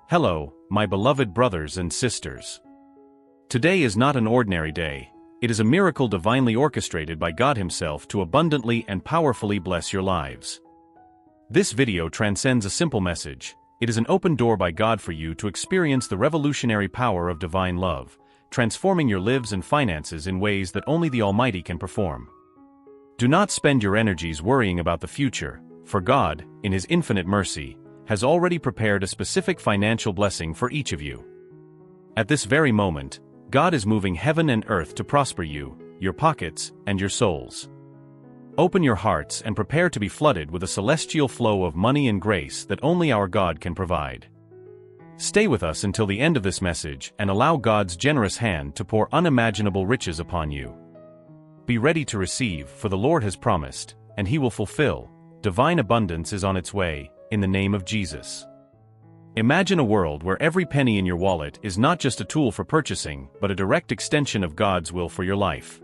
Hello, my beloved brothers and sisters. Today is not an ordinary day. It is a miracle divinely orchestrated by God Himself to abundantly and powerfully bless your lives. This video transcends a simple message. It is an open door by God for you to experience the revolutionary power of divine love, transforming your lives and finances in ways that only the Almighty can perform. Do not spend your energies worrying about the future, for God, in His infinite mercy, has already prepared a specific financial blessing for each of you. At this very moment, God is moving heaven and earth to prosper you, your pockets, and your souls. Open your hearts and prepare to be flooded with a celestial flow of money and grace that only our God can provide. Stay with us until the end of this message and allow God's generous hand to pour unimaginable riches upon you. Be ready to receive, for the Lord has promised, and He will fulfill. Divine abundance is on its way, in the name of Jesus. Imagine a world where every penny in your wallet is not just a tool for purchasing, but a direct extension of God's will for your life.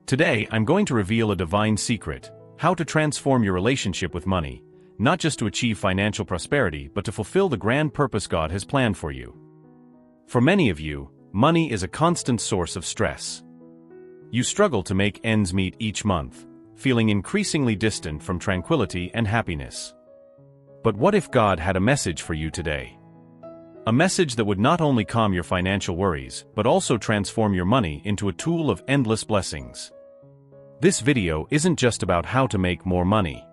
Today, I'm going to reveal a divine secret: how to transform your relationship with money, not just to achieve financial prosperity, but to fulfill the grand purpose God has planned for you. For many of you, money is a constant source of stress. You struggle to make ends meet each month, feeling increasingly distant from tranquility and happiness. But what if God had a message for you today? A message that would not only calm your financial worries, but also transform your money into a tool of endless blessings. This video isn't just about how to make more money.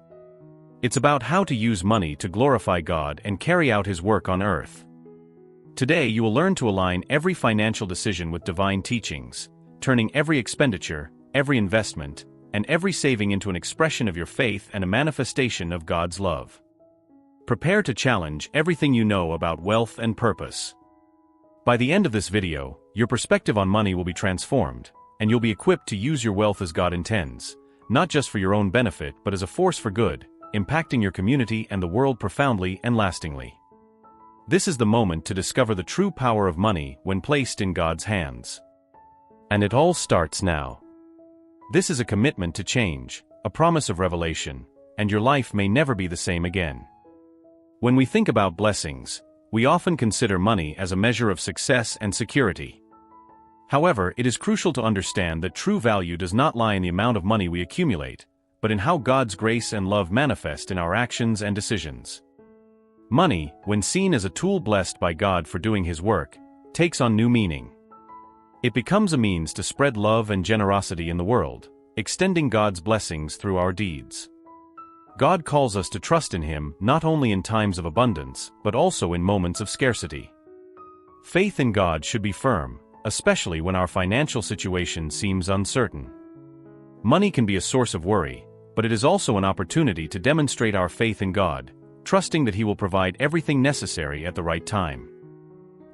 It's about how to use money to glorify God and carry out His work on earth. Today you will learn to align every financial decision with divine teachings, turning every expenditure, every investment, and every saving into an expression of your faith and a manifestation of God's love. Prepare to challenge everything you know about wealth and purpose. By the end of this video, your perspective on money will be transformed, and you'll be equipped to use your wealth as God intends, not just for your own benefit but as a force for good, impacting your community and the world profoundly and lastingly. This is the moment to discover the true power of money when placed in God's hands. And it all starts now. This is a commitment to change, a promise of revelation, and your life may never be the same again. When we think about blessings, we often consider money as a measure of success and security. However, it is crucial to understand that true value does not lie in the amount of money we accumulate, but in how God's grace and love manifest in our actions and decisions. Money, when seen as a tool blessed by God for doing His work, takes on new meaning. It becomes a means to spread love and generosity in the world, extending God's blessings through our deeds. God calls us to trust in Him not only in times of abundance, but also in moments of scarcity. Faith in God should be firm, especially when our financial situation seems uncertain. Money can be a source of worry, but it is also an opportunity to demonstrate our faith in God, trusting that He will provide everything necessary at the right time.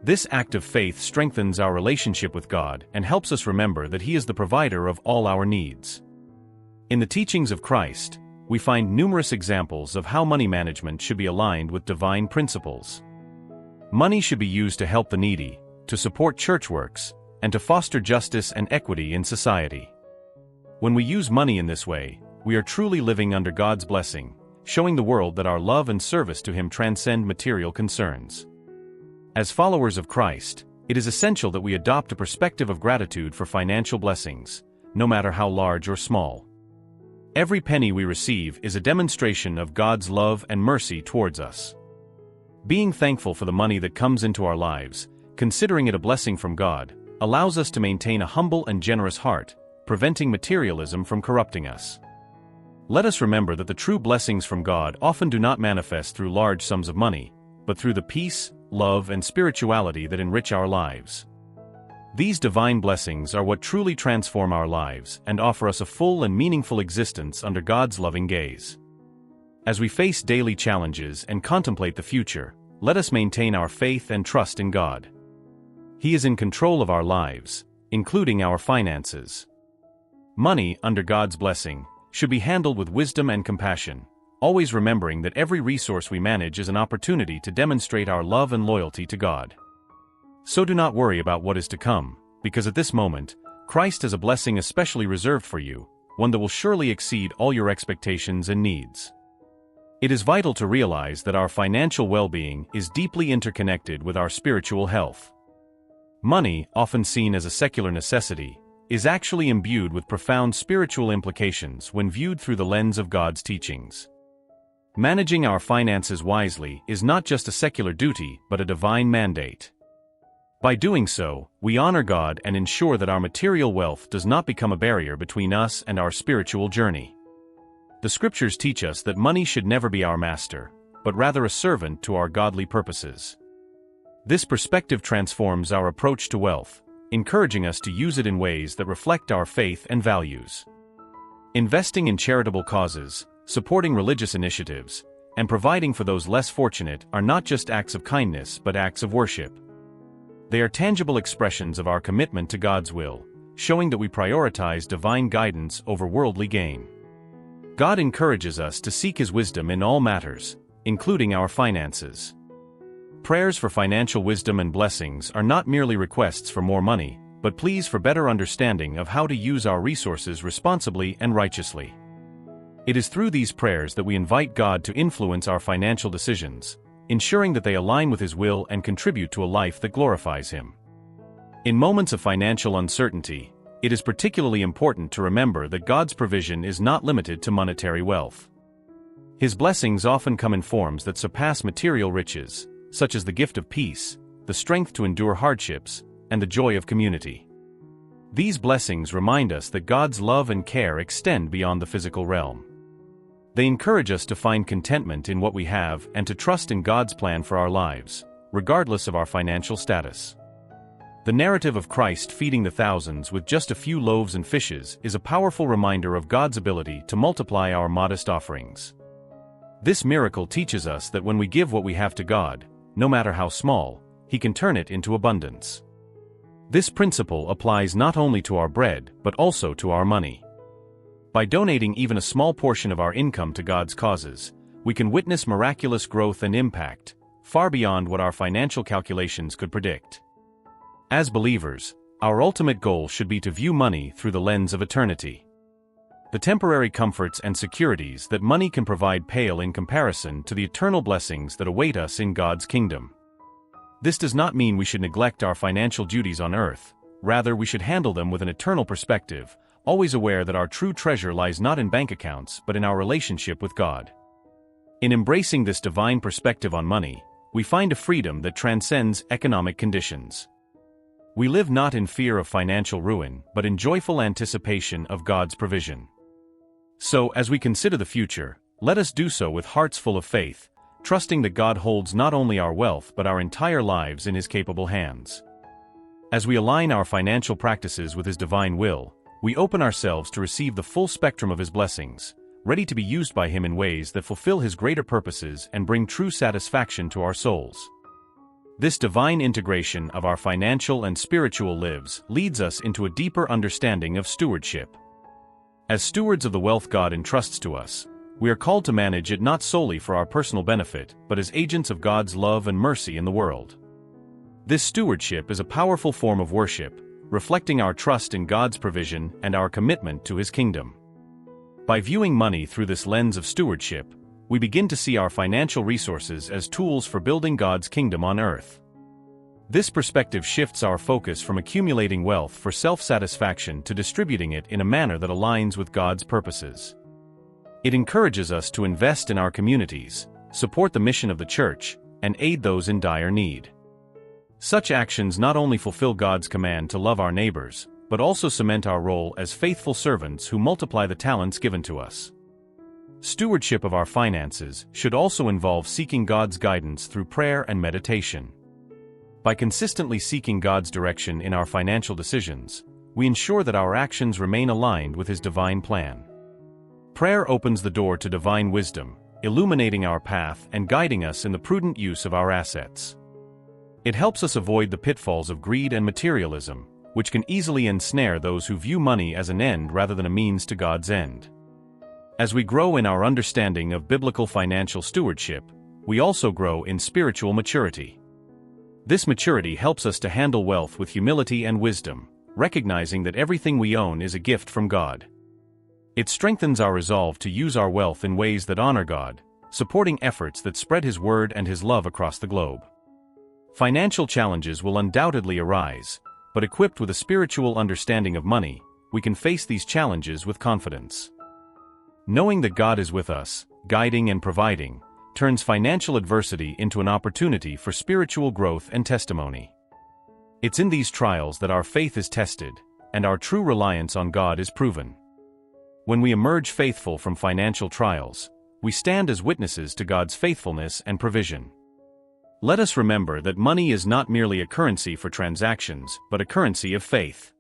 This act of faith strengthens our relationship with God and helps us remember that He is the provider of all our needs. In the teachings of Christ, we find numerous examples of how money management should be aligned with divine principles. Money should be used to help the needy, to support church works, and to foster justice and equity in society. When we use money in this way, we are truly living under God's blessing, showing the world that our love and service to Him transcend material concerns. As followers of Christ, it is essential that we adopt a perspective of gratitude for financial blessings, no matter how large or small. Every penny we receive is a demonstration of God's love and mercy towards us. Being thankful for the money that comes into our lives, considering it a blessing from God, allows us to maintain a humble and generous heart, preventing materialism from corrupting us. Let us remember that the true blessings from God often do not manifest through large sums of money, but through the peace, love, and spirituality that enrich our lives. These divine blessings are what truly transform our lives and offer us a full and meaningful existence under God's loving gaze. As we face daily challenges and contemplate the future, let us maintain our faith and trust in God. He is in control of our lives, including our finances. Money, under God's blessing, should be handled with wisdom and compassion, always remembering that every resource we manage is an opportunity to demonstrate our love and loyalty to God. So do not worry about what is to come, because at this moment, Christ has a blessing especially reserved for you, one that will surely exceed all your expectations and needs. It is vital to realize that our financial well-being is deeply interconnected with our spiritual health. Money, often seen as a secular necessity, is actually imbued with profound spiritual implications when viewed through the lens of God's teachings. Managing our finances wisely is not just a secular duty but a divine mandate. By doing so, we honor God and ensure that our material wealth does not become a barrier between us and our spiritual journey. The Scriptures teach us that money should never be our master, but rather a servant to our godly purposes. This perspective transforms our approach to wealth, encouraging us to use it in ways that reflect our faith and values. Investing in charitable causes, supporting religious initiatives, and providing for those less fortunate are not just acts of kindness but acts of worship. They are tangible expressions of our commitment to God's will, showing that we prioritize divine guidance over worldly gain. God encourages us to seek His wisdom in all matters, including our finances. Prayers for financial wisdom and blessings are not merely requests for more money, but pleas for better understanding of how to use our resources responsibly and righteously. It is through these prayers that we invite God to influence our financial decisions, ensuring that they align with His will and contribute to a life that glorifies Him. In moments of financial uncertainty, it is particularly important to remember that God's provision is not limited to monetary wealth. His blessings often come in forms that surpass material riches, such as the gift of peace, the strength to endure hardships, and the joy of community. These blessings remind us that God's love and care extend beyond the physical realm. They encourage us to find contentment in what we have and to trust in God's plan for our lives, regardless of our financial status. The narrative of Christ feeding the thousands with just a few loaves and fishes is a powerful reminder of God's ability to multiply our modest offerings. This miracle teaches us that when we give what we have to God, no matter how small, He can turn it into abundance. This principle applies not only to our bread but also to our money. By donating even a small portion of our income to God's causes, we can witness miraculous growth and impact, far beyond what our financial calculations could predict. As believers, our ultimate goal should be to view money through the lens of eternity. The temporary comforts and securities that money can provide pale in comparison to the eternal blessings that await us in God's kingdom. This does not mean we should neglect our financial duties on earth, rather we should handle them with an eternal perspective, always aware that our true treasure lies not in bank accounts but in our relationship with God. In embracing this divine perspective on money, we find a freedom that transcends economic conditions. We live not in fear of financial ruin but in joyful anticipation of God's provision. So, as we consider the future, let us do so with hearts full of faith, trusting that God holds not only our wealth but our entire lives in His capable hands. As we align our financial practices with His divine will, we open ourselves to receive the full spectrum of His blessings, ready to be used by Him in ways that fulfill His greater purposes and bring true satisfaction to our souls. This divine integration of our financial and spiritual lives leads us into a deeper understanding of stewardship. As stewards of the wealth God entrusts to us, we are called to manage it not solely for our personal benefit but as agents of God's love and mercy in the world. This stewardship is a powerful form of worship, reflecting our trust in God's provision and our commitment to His kingdom. By viewing money through this lens of stewardship, we begin to see our financial resources as tools for building God's kingdom on earth. This perspective shifts our focus from accumulating wealth for self-satisfaction to distributing it in a manner that aligns with God's purposes. It encourages us to invest in our communities, support the mission of the church, and aid those in dire need. Such actions not only fulfill God's command to love our neighbors, but also cement our role as faithful servants who multiply the talents given to us. Stewardship of our finances should also involve seeking God's guidance through prayer and meditation. By consistently seeking God's direction in our financial decisions, we ensure that our actions remain aligned with His divine plan. Prayer opens the door to divine wisdom, illuminating our path and guiding us in the prudent use of our assets. It helps us avoid the pitfalls of greed and materialism, which can easily ensnare those who view money as an end rather than a means to God's end. As we grow in our understanding of biblical financial stewardship, we also grow in spiritual maturity. This maturity helps us to handle wealth with humility and wisdom, recognizing that everything we own is a gift from God. It strengthens our resolve to use our wealth in ways that honor God, supporting efforts that spread His word and His love across the globe. Financial challenges will undoubtedly arise, but equipped with a spiritual understanding of money, we can face these challenges with confidence. Knowing that God is with us, guiding and providing, turns financial adversity into an opportunity for spiritual growth and testimony. It's in these trials that our faith is tested, and our true reliance on God is proven. When we emerge faithful from financial trials, we stand as witnesses to God's faithfulness and provision. Let us remember that money is not merely a currency for transactions, but a currency of faith.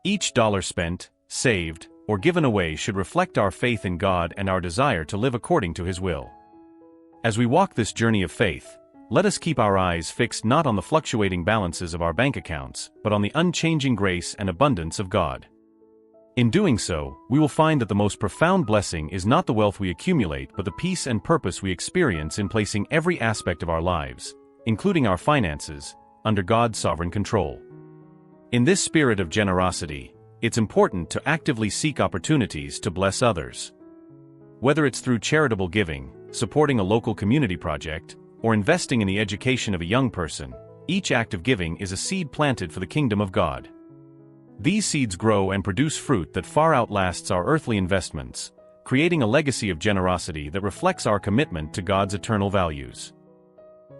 Each dollar spent, saved, or given away should reflect our faith in God and our desire to live according to His will. As we walk this journey of faith, let us keep our eyes fixed not on the fluctuating balances of our bank accounts, but on the unchanging grace and abundance of God. In doing so, we will find that the most profound blessing is not the wealth we accumulate but the peace and purpose we experience in placing every aspect of our lives, including our finances, under God's sovereign control. In this spirit of generosity, it's important to actively seek opportunities to bless others. Whether it's through charitable giving, supporting a local community project, or investing in the education of a young person, each act of giving is a seed planted for the kingdom of God. These seeds grow and produce fruit that far outlasts our earthly investments, creating a legacy of generosity that reflects our commitment to God's eternal values.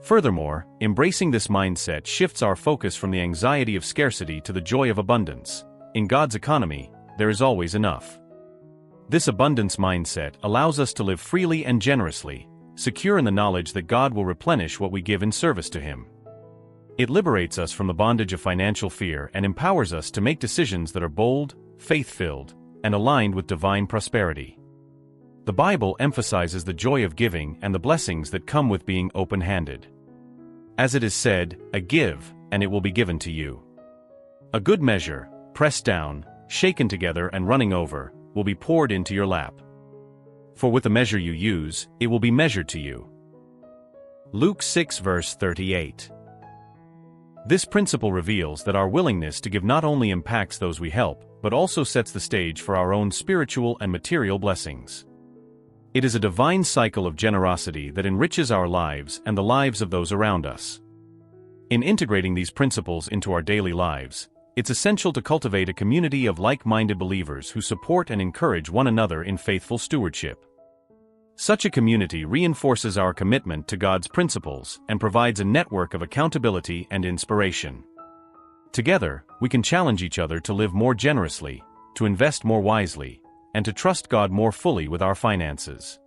Furthermore, embracing this mindset shifts our focus from the anxiety of scarcity to the joy of abundance. In God's economy, there is always enough. This abundance mindset allows us to live freely and generously, secure in the knowledge that God will replenish what we give in service to Him. It liberates us from the bondage of financial fear and empowers us to make decisions that are bold, faith-filled, and aligned with divine prosperity. The Bible emphasizes the joy of giving and the blessings that come with being open-handed. As it is said, "Give, and it will be given to you." A good measure, pressed down, shaken together and running over, will be poured into your lap. For with the measure you use, it will be measured to you. Luke 6 verse 38. This principle reveals that our willingness to give not only impacts those we help, but also sets the stage for our own spiritual and material blessings. It is a divine cycle of generosity that enriches our lives and the lives of those around us. In integrating these principles into our daily lives, it's essential to cultivate a community of like-minded believers who support and encourage one another in faithful stewardship. Such a community reinforces our commitment to God's principles and provides a network of accountability and inspiration. Together, we can challenge each other to live more generously, to invest more wisely, and to trust God more fully with our finances.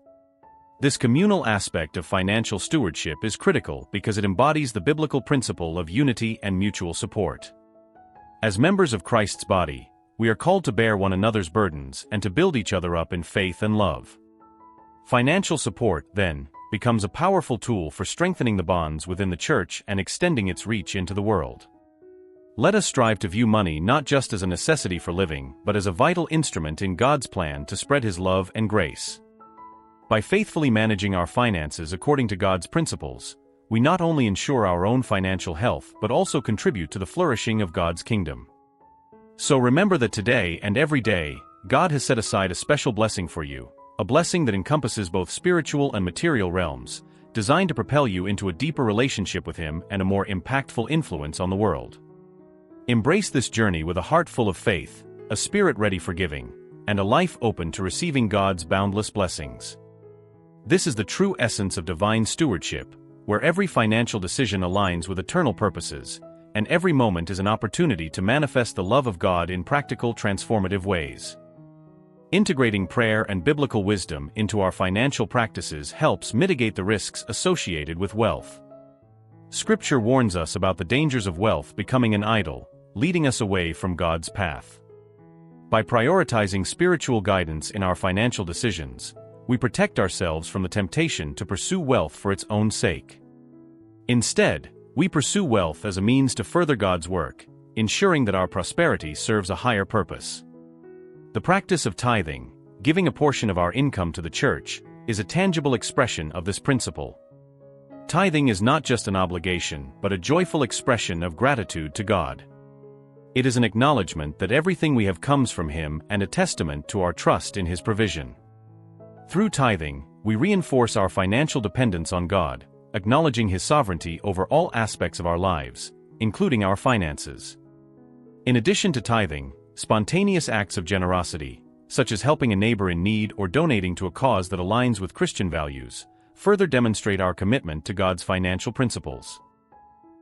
This communal aspect of financial stewardship is critical because it embodies the biblical principle of unity and mutual support. As members of Christ's body, we are called to bear one another's burdens and to build each other up in faith and love. Financial support, then, becomes a powerful tool for strengthening the bonds within the church and extending its reach into the world. Let us strive to view money not just as a necessity for living, but as a vital instrument in God's plan to spread His love and grace. By faithfully managing our finances according to God's principles, we not only ensure our own financial health but also contribute to the flourishing of God's kingdom. So remember that today and every day, God has set aside a special blessing for you, a blessing that encompasses both spiritual and material realms, designed to propel you into a deeper relationship with Him and a more impactful influence on the world. Embrace this journey with a heart full of faith, a spirit ready for giving, and a life open to receiving God's boundless blessings. This is the true essence of divine stewardship, where every financial decision aligns with eternal purposes, and every moment is an opportunity to manifest the love of God in practical, transformative ways. Integrating prayer and biblical wisdom into our financial practices helps mitigate the risks associated with wealth. Scripture warns us about the dangers of wealth becoming an idol, leading us away from God's path. By prioritizing spiritual guidance in our financial decisions, we protect ourselves from the temptation to pursue wealth for its own sake. Instead, we pursue wealth as a means to further God's work, ensuring that our prosperity serves a higher purpose. The practice of tithing, giving a portion of our income to the church, is a tangible expression of this principle. Tithing is not just an obligation, but a joyful expression of gratitude to God. It is an acknowledgement that everything we have comes from Him and a testament to our trust in His provision. Through tithing, we reinforce our financial dependence on God, acknowledging His sovereignty over all aspects of our lives, including our finances. In addition to tithing, spontaneous acts of generosity, such as helping a neighbor in need or donating to a cause that aligns with Christian values, further demonstrate our commitment to God's financial principles.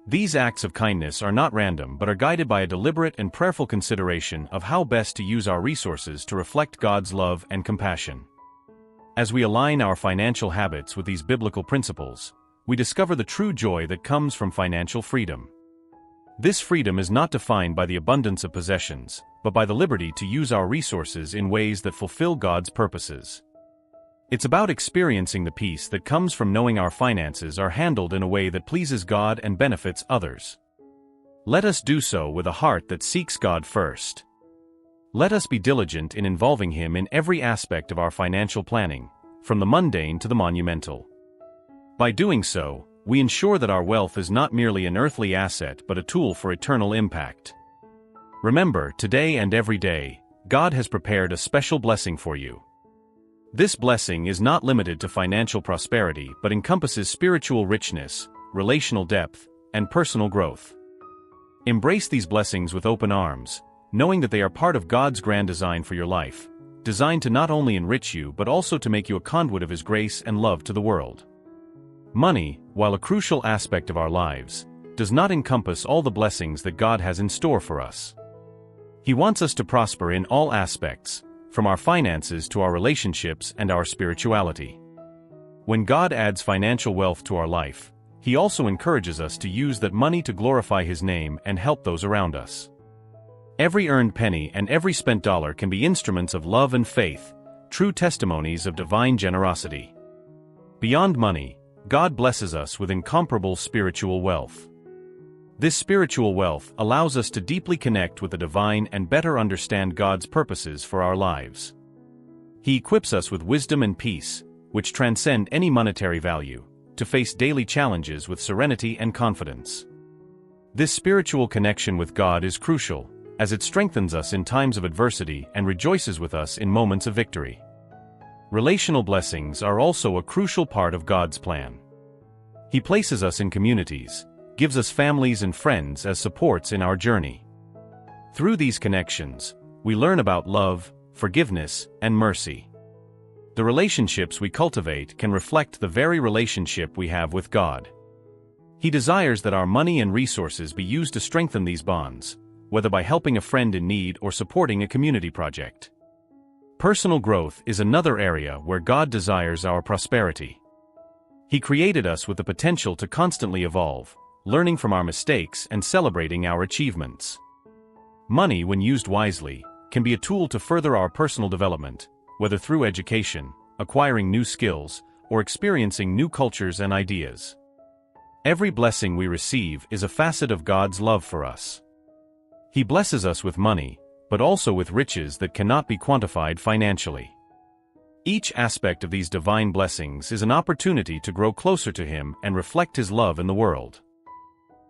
These acts of kindness are not random but are guided by a deliberate and prayerful consideration of how best to use our resources to reflect God's love and compassion. As we align our financial habits with these biblical principles, we discover the true joy that comes from financial freedom. This freedom is not defined by the abundance of possessions, but by the liberty to use our resources in ways that fulfill God's purposes. It's about experiencing the peace that comes from knowing our finances are handled in a way that pleases God and benefits others. Let us do so with a heart that seeks God first. Let us be diligent in involving Him in every aspect of our financial planning, from the mundane to the monumental. By doing so, we ensure that our wealth is not merely an earthly asset but a tool for eternal impact. Remember, today and every day, God has prepared a special blessing for you. This blessing is not limited to financial prosperity but encompasses spiritual richness, relational depth, and personal growth. Embrace these blessings with open arms, knowing that they are part of God's grand design for your life, designed to not only enrich you but also to make you a conduit of His grace and love to the world. Money, while a crucial aspect of our lives, does not encompass all the blessings that God has in store for us. He wants us to prosper in all aspects, from our finances to our relationships and our spirituality. When God adds financial wealth to our life, He also encourages us to use that money to glorify His name and help those around us. Every earned penny and every spent dollar can be instruments of love and faith, true testimonies of divine generosity. Beyond money, God blesses us with incomparable spiritual wealth. This spiritual wealth allows us to deeply connect with the divine and better understand God's purposes for our lives. He equips us with wisdom and peace, which transcend any monetary value, to face daily challenges with serenity and confidence. This spiritual connection with God is crucial, as it strengthens us in times of adversity and rejoices with us in moments of victory. Relational blessings are also a crucial part of God's plan. He places us in communities, gives us families and friends as supports in our journey. Through these connections, we learn about love, forgiveness, and mercy. The relationships we cultivate can reflect the very relationship we have with God. He desires that our money and resources be used to strengthen these bonds, whether by helping a friend in need or supporting a community project. Personal growth is another area where God desires our prosperity. He created us with the potential to constantly evolve, learning from our mistakes and celebrating our achievements. Money, when used wisely, can be a tool to further our personal development, whether through education, acquiring new skills, or experiencing new cultures and ideas. Every blessing we receive is a facet of God's love for us. He blesses us with money, but also with riches that cannot be quantified financially. Each aspect of these divine blessings is an opportunity to grow closer to Him and reflect His love in the world.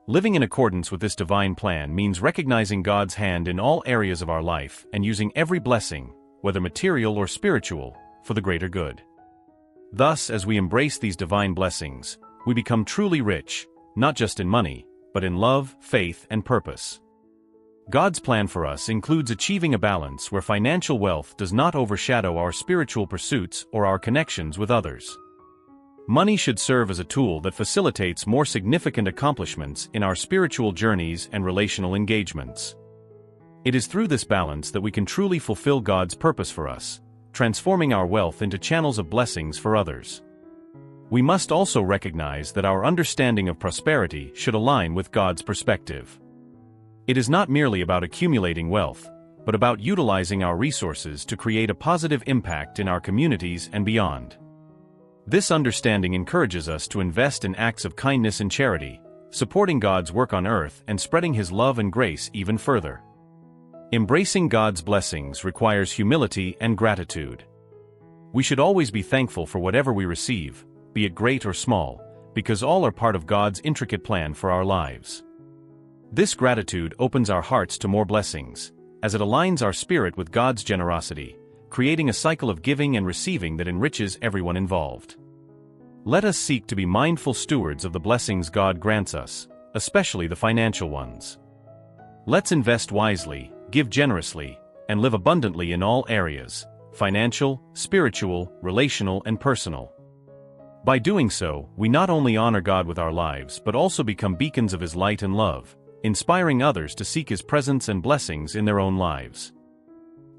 Living in accordance with this divine plan means recognizing God's hand in all areas of our life and using every blessing, whether material or spiritual, for the greater good. Thus, as we embrace these divine blessings, we become truly rich, not just in money, but in love, faith, and purpose. God's plan for us includes achieving a balance where financial wealth does not overshadow our spiritual pursuits or our connections with others. Money should serve as a tool that facilitates more significant accomplishments in our spiritual journeys and relational engagements. It is through this balance that we can truly fulfill God's purpose for us, transforming our wealth into channels of blessings for others. We must also recognize that our understanding of prosperity should align with God's perspective. It is not merely about accumulating wealth, but about utilizing our resources to create a positive impact in our communities and beyond. This understanding encourages us to invest in acts of kindness and charity, supporting God's work on earth and spreading His love and grace even further. Embracing God's blessings requires humility and gratitude. We should always be thankful for whatever we receive, be it great or small, because all are part of God's intricate plan for our lives. This gratitude opens our hearts to more blessings, as it aligns our spirit with God's generosity, creating a cycle of giving and receiving that enriches everyone involved. Let us seek to be mindful stewards of the blessings God grants us, especially the financial ones. Let's invest wisely, give generously, and live abundantly in all areas: financial, spiritual, relational, and personal. By doing so, we not only honor God with our lives but also become beacons of His light and love, inspiring others to seek His presence and blessings in their own lives.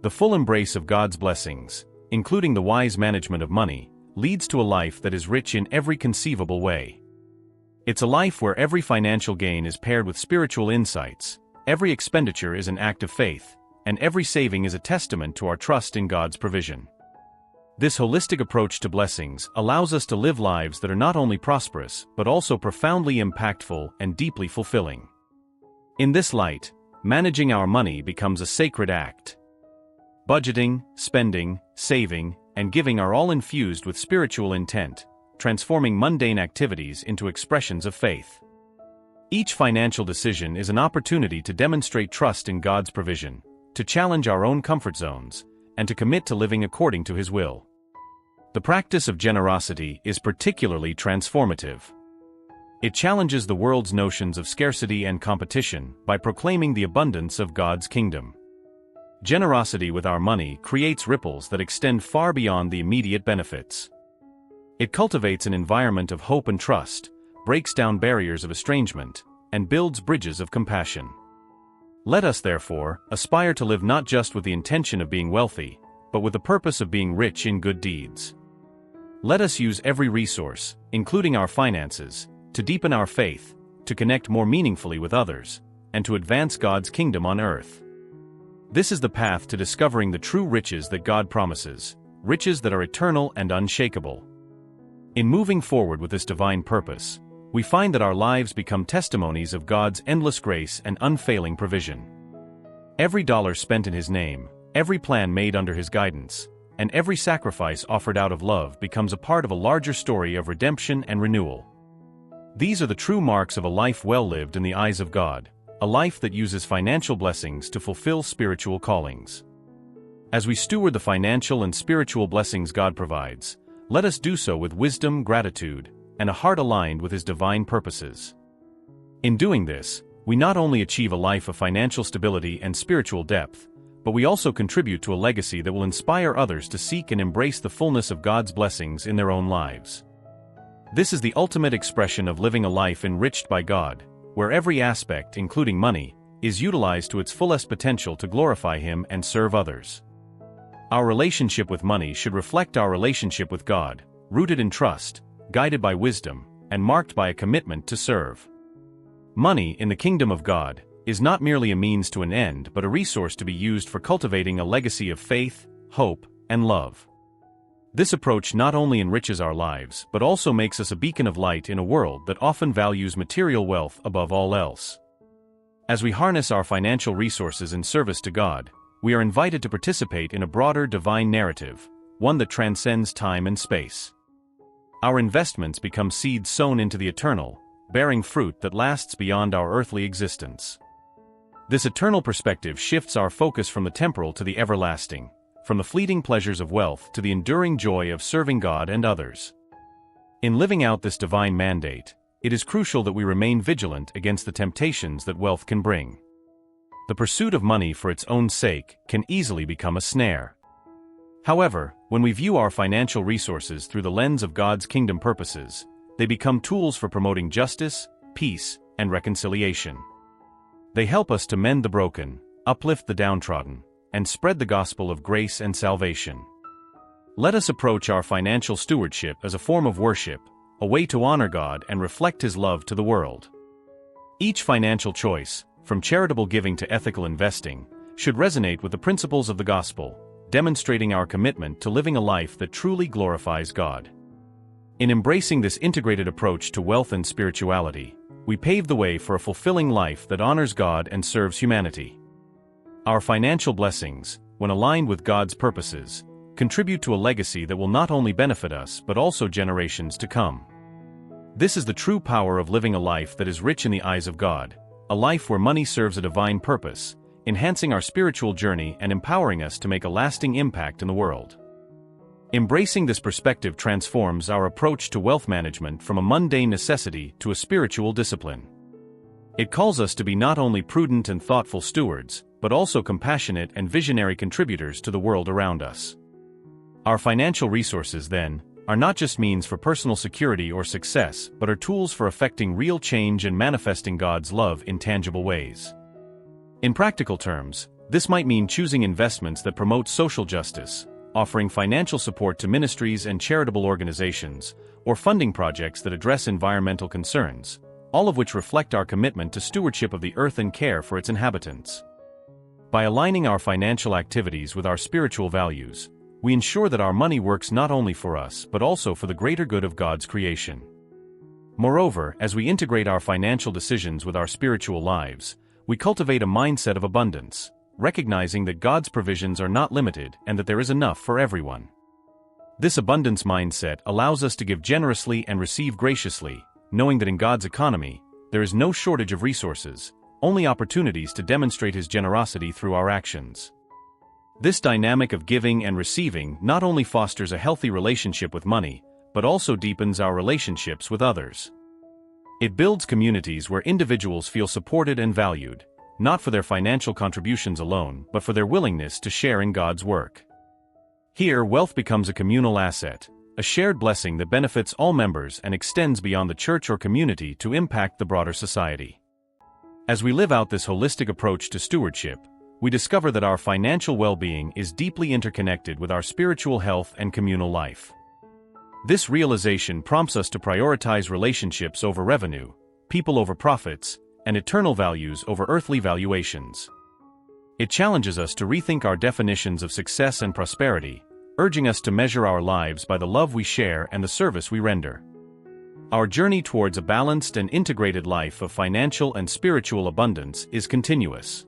The full embrace of God's blessings, including the wise management of money, leads to a life that is rich in every conceivable way. It's a life where every financial gain is paired with spiritual insights, every expenditure is an act of faith, and every saving is a testament to our trust in God's provision. This holistic approach to blessings allows us to live lives that are not only prosperous but also profoundly impactful and deeply fulfilling. In this light, managing our money becomes a sacred act. Budgeting, spending, saving, and giving are all infused with spiritual intent, transforming mundane activities into expressions of faith. Each financial decision is an opportunity to demonstrate trust in God's provision, to challenge our own comfort zones, and to commit to living according to His will. The practice of generosity is particularly transformative. It challenges the world's notions of scarcity and competition by proclaiming the abundance of God's kingdom. Generosity with our money creates ripples that extend far beyond the immediate benefits. It cultivates an environment of hope and trust, breaks down barriers of estrangement, and builds bridges of compassion. Let us, therefore, aspire to live not just with the intention of being wealthy, but with the purpose of being rich in good deeds. Let us use every resource, including our finances, to deepen our faith, to connect more meaningfully with others, and to advance God's kingdom on earth. This is the path to discovering the true riches that God promises, riches that are eternal and unshakable. In moving forward with this divine purpose, we find that our lives become testimonies of God's endless grace and unfailing provision. Every dollar spent in His name, every plan made under His guidance, and every sacrifice offered out of love becomes a part of a larger story of redemption and renewal. These are the true marks of a life well lived in the eyes of God, a life that uses financial blessings to fulfill spiritual callings. As we steward the financial and spiritual blessings God provides, let us do so with wisdom, gratitude, and a heart aligned with His divine purposes. In doing this, we not only achieve a life of financial stability and spiritual depth, but we also contribute to a legacy that will inspire others to seek and embrace the fullness of God's blessings in their own lives. This is the ultimate expression of living a life enriched by God, where every aspect, including money, is utilized to its fullest potential to glorify Him and serve others. Our relationship with money should reflect our relationship with God, rooted in trust, guided by wisdom, and marked by a commitment to serve. Money, in the kingdom of God, is not merely a means to an end but a resource to be used for cultivating a legacy of faith, hope, and love. This approach not only enriches our lives but also makes us a beacon of light in a world that often values material wealth above all else. As we harness our financial resources in service to God, we are invited to participate in a broader divine narrative, one that transcends time and space. Our investments become seeds sown into the eternal, bearing fruit that lasts beyond our earthly existence. This eternal perspective shifts our focus from the temporal to the everlasting, from the fleeting pleasures of wealth to the enduring joy of serving God and others. In living out this divine mandate, it is crucial that we remain vigilant against the temptations that wealth can bring. The pursuit of money for its own sake can easily become a snare. However, when we view our financial resources through the lens of God's kingdom purposes, they become tools for promoting justice, peace, and reconciliation. They help us to mend the broken, uplift the downtrodden, and spread the gospel of grace and salvation. Let us approach our financial stewardship as a form of worship, a way to honor God and reflect His love to the world. Each financial choice, from charitable giving to ethical investing, should resonate with the principles of the gospel, demonstrating our commitment to living a life that truly glorifies God. In embracing this integrated approach to wealth and spirituality, we pave the way for a fulfilling life that honors God and serves humanity. Our financial blessings, when aligned with God's purposes, contribute to a legacy that will not only benefit us but also generations to come. This is the true power of living a life that is rich in the eyes of God, a life where money serves a divine purpose, enhancing our spiritual journey and empowering us to make a lasting impact in the world. Embracing this perspective transforms our approach to wealth management from a mundane necessity to a spiritual discipline. It calls us to be not only prudent and thoughtful stewards, but also compassionate and visionary contributors to the world around us. Our financial resources, then, are not just means for personal security or success, but are tools for effecting real change and manifesting God's love in tangible ways. In practical terms, this might mean choosing investments that promote social justice, offering financial support to ministries and charitable organizations, or funding projects that address environmental concerns, all of which reflect our commitment to stewardship of the earth and care for its inhabitants. By aligning our financial activities with our spiritual values, we ensure that our money works not only for us but also for the greater good of God's creation. Moreover, as we integrate our financial decisions with our spiritual lives, we cultivate a mindset of abundance, recognizing that God's provisions are not limited and that there is enough for everyone. This abundance mindset allows us to give generously and receive graciously, knowing that in God's economy, there is no shortage of resources, only opportunities to demonstrate His generosity through our actions. This dynamic of giving and receiving not only fosters a healthy relationship with money, but also deepens our relationships with others. It builds communities where individuals feel supported and valued, not for their financial contributions alone, but for their willingness to share in God's work. Here, wealth becomes a communal asset, a shared blessing that benefits all members and extends beyond the church or community to impact the broader society. As we live out this holistic approach to stewardship, we discover that our financial well-being is deeply interconnected with our spiritual health and communal life. This realization prompts us to prioritize relationships over revenue, people over profits, and eternal values over earthly valuations. It challenges us to rethink our definitions of success and prosperity, urging us to measure our lives by the love we share and the service we render. Our journey towards a balanced and integrated life of financial and spiritual abundance is continuous.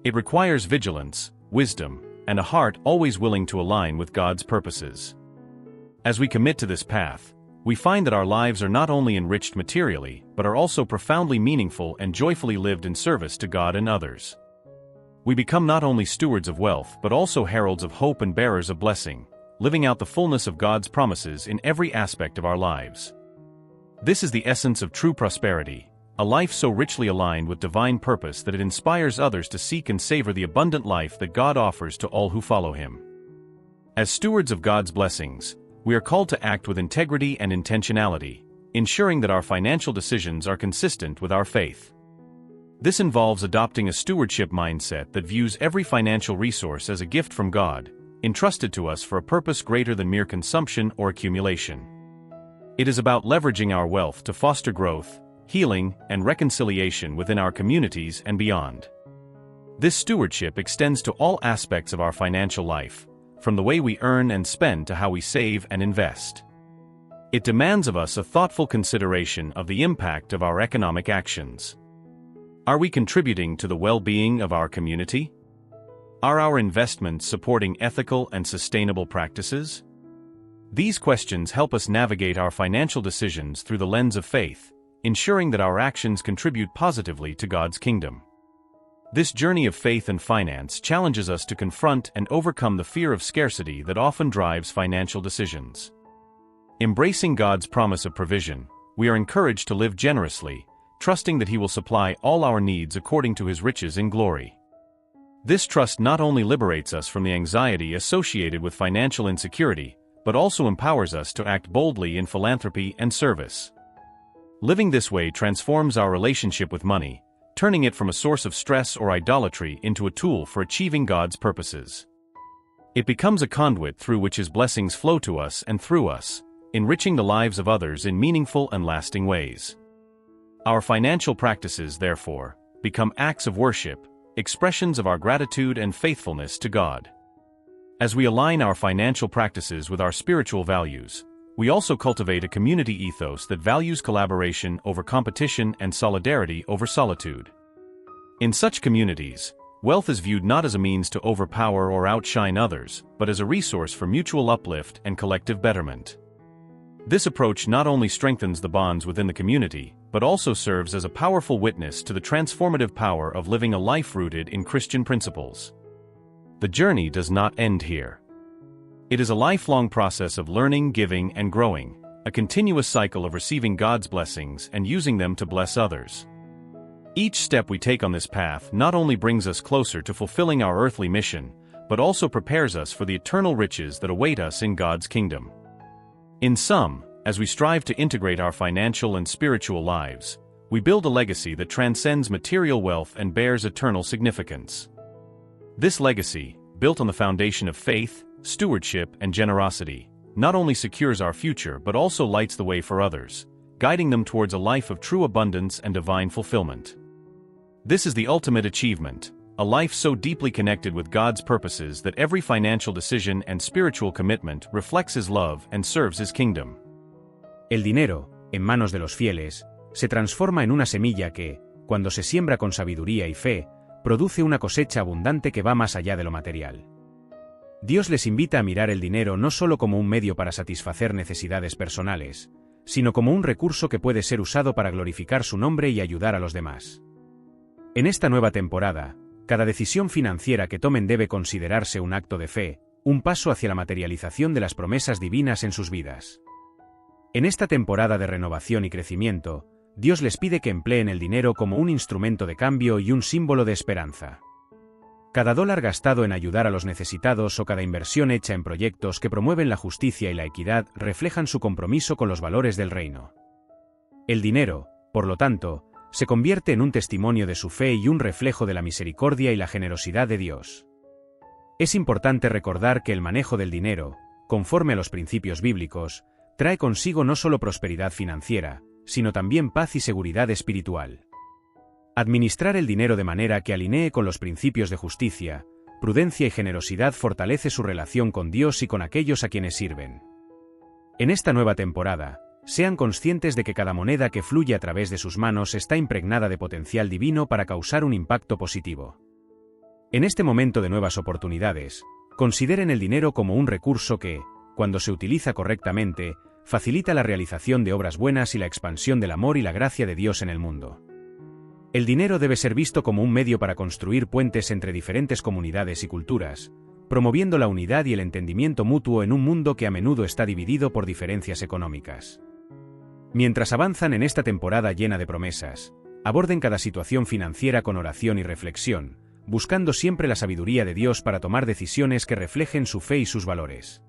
It requires vigilance, wisdom, and a heart always willing to align with God's purposes. As we commit to this path, we find that our lives are not only enriched materially, but are also profoundly meaningful and joyfully lived in service to God and others. We become not only stewards of wealth but also heralds of hope and bearers of blessing, living out the fullness of God's promises in every aspect of our lives. This is the essence of true prosperity, a life so richly aligned with divine purpose that it inspires others to seek and savor the abundant life that God offers to all who follow Him. As stewards of God's blessings, we are called to act with integrity and intentionality, ensuring that our financial decisions are consistent with our faith. This involves adopting a stewardship mindset that views every financial resource as a gift from God, entrusted to us for a purpose greater than mere consumption or accumulation. It is about leveraging our wealth to foster growth, healing, and reconciliation within our communities and beyond. This stewardship extends to all aspects of our financial life, from the way we earn and spend to how we save and invest. It demands of us a thoughtful consideration of the impact of our economic actions. Are we contributing to the well-being of our community? Are our investments supporting ethical and sustainable practices? These questions help us navigate our financial decisions through the lens of faith, ensuring that our actions contribute positively to God's kingdom. This journey of faith and finance challenges us to confront and overcome the fear of scarcity that often drives financial decisions. Embracing God's promise of provision, we are encouraged to live generously, trusting that He will supply all our needs according to His riches in glory. This trust not only liberates us from the anxiety associated with financial insecurity, but also empowers us to act boldly in philanthropy and service. Living this way transforms our relationship with money, turning it from a source of stress or idolatry into a tool for achieving God's purposes. It becomes a conduit through which His blessings flow to us and through us, enriching the lives of others in meaningful and lasting ways. Our financial practices, therefore, become acts of worship, expressions of our gratitude and faithfulness to God. As we align our financial practices with our spiritual values, we also cultivate a community ethos that values collaboration over competition and solidarity over solitude. In such communities, wealth is viewed not as a means to overpower or outshine others, but as a resource for mutual uplift and collective betterment. This approach not only strengthens the bonds within the community, but also serves as a powerful witness to the transformative power of living a life rooted in Christian principles. The journey does not end here. It is a lifelong process of learning, giving, and growing, a continuous cycle of receiving God's blessings and using them to bless others. Each step we take on this path not only brings us closer to fulfilling our earthly mission, but also prepares us for the eternal riches that await us in God's kingdom. In sum, as we strive to integrate our financial and spiritual lives, we build a legacy that transcends material wealth and bears eternal significance. This legacy, built on the foundation of faith, stewardship, and generosity, not only secures our future but also lights the way for others, guiding them towards a life of true abundance and divine fulfillment. This is the ultimate achievement, a life so deeply connected with God's purposes that every financial decision and spiritual commitment reflects His love and serves His kingdom. El dinero, en manos de los fieles, se transforma en una semilla que, cuando se siembra con sabiduría y fe, produce una cosecha abundante que va más allá de lo material. Dios les invita a mirar el dinero no solo como un medio para satisfacer necesidades personales, sino como un recurso que puede ser usado para glorificar su nombre y ayudar a los demás. En esta nueva temporada, cada decisión financiera que tomen debe considerarse un acto de fe, un paso hacia la materialización de las promesas divinas en sus vidas. En esta temporada de renovación y crecimiento, Dios les pide que empleen el dinero como un instrumento de cambio y un símbolo de esperanza. Cada dólar gastado en ayudar a los necesitados o cada inversión hecha en proyectos que promueven la justicia y la equidad reflejan su compromiso con los valores del reino. El dinero, por lo tanto, se convierte en un testimonio de su fe y un reflejo de la misericordia y la generosidad de Dios. Es importante recordar que el manejo del dinero, conforme a los principios bíblicos, trae consigo no solo prosperidad financiera, sino también paz y seguridad espiritual. Administrar el dinero de manera que alinee con los principios de justicia, prudencia y generosidad fortalece su relación con Dios y con aquellos a quienes sirven. En esta nueva temporada, sean conscientes de que cada moneda que fluye a través de sus manos está impregnada de potencial divino para causar un impacto positivo. En este momento de nuevas oportunidades, consideren el dinero como un recurso que, cuando se utiliza correctamente, facilita la realización de obras buenas y la expansión del amor y la gracia de Dios en el mundo. El dinero debe ser visto como un medio para construir puentes entre diferentes comunidades y culturas, promoviendo la unidad y el entendimiento mutuo en un mundo que a menudo está dividido por diferencias económicas. Mientras avanzan en esta temporada llena de promesas, aborden cada situación financiera con oración y reflexión, buscando siempre la sabiduría de Dios para tomar decisiones que reflejen su fe y sus valores.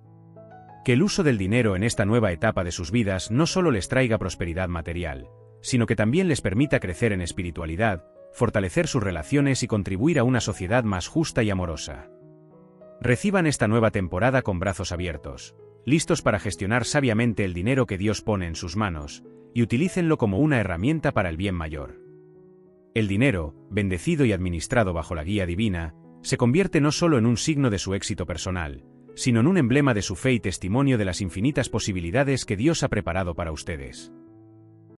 Que el uso del dinero en esta nueva etapa de sus vidas no solo les traiga prosperidad material, sino que también les permita crecer en espiritualidad, fortalecer sus relaciones y contribuir a una sociedad más justa y amorosa. Reciban esta nueva temporada con brazos abiertos, listos para gestionar sabiamente el dinero que Dios pone en sus manos, y utilícenlo como una herramienta para el bien mayor. El dinero, bendecido y administrado bajo la guía divina, se convierte no solo en un signo de su éxito personal, sino en un emblema de su fe y testimonio de las infinitas posibilidades que Dios ha preparado para ustedes.